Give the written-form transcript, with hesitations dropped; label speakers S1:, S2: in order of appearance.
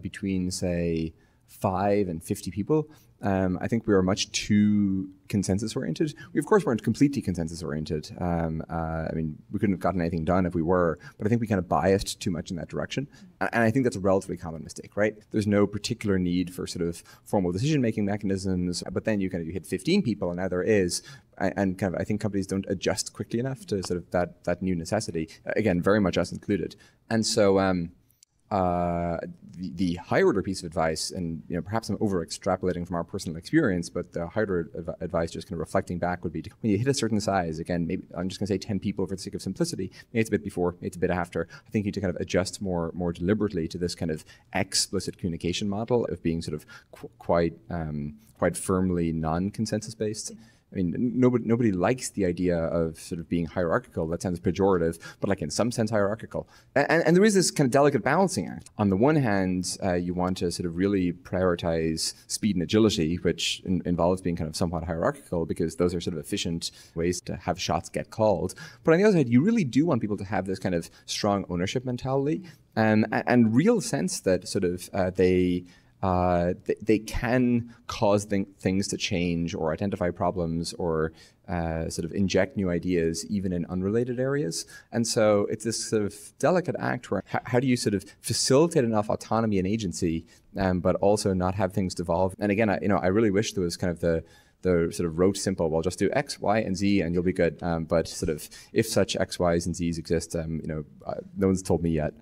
S1: between, say, 5 and 50 people. I think we are much too consensus-oriented. We, of course, weren't completely consensus-oriented. I mean, we couldn't have gotten anything done if we were, but I think we kind of biased too much in that direction. And I think that's a relatively common mistake, right? There's no particular need for sort of formal decision-making mechanisms, but then you hit 15 people, and now there is. And kind of, I think companies don't adjust quickly enough to sort of that new necessity. Again, very much us included. And so, the higher order piece of advice, and perhaps I'm over extrapolating from our personal experience, but the higher order advice, just kind of reflecting back, would be when you hit a certain size, again, maybe I'm just going to say 10 people for the sake of simplicity. Maybe it's a bit before, maybe it's a bit after. I think you need to kind of adjust more deliberately to this kind of explicit communication model of being sort of quite firmly non-consensus based. I mean, nobody likes the idea of sort of being hierarchical. That sounds pejorative, but like in some sense hierarchical. And there is this kind of delicate balancing act. On the one hand, you want to sort of really prioritize speed and agility, which involves being kind of somewhat hierarchical, because those are sort of efficient ways to have shots get called. But on the other hand, you really do want people to have this kind of strong ownership mentality and real sense that sort of they can cause things to change or identify problems or sort of inject new ideas even in unrelated areas. And so it's this sort of delicate act where how do you sort of facilitate enough autonomy and agency, but also not have things devolve? And again, I really wish there was kind of the sort of rote simple, well, just do X, Y, and Z and you'll be good. But sort of if such X, Ys, and Zs exist, no one's told me yet.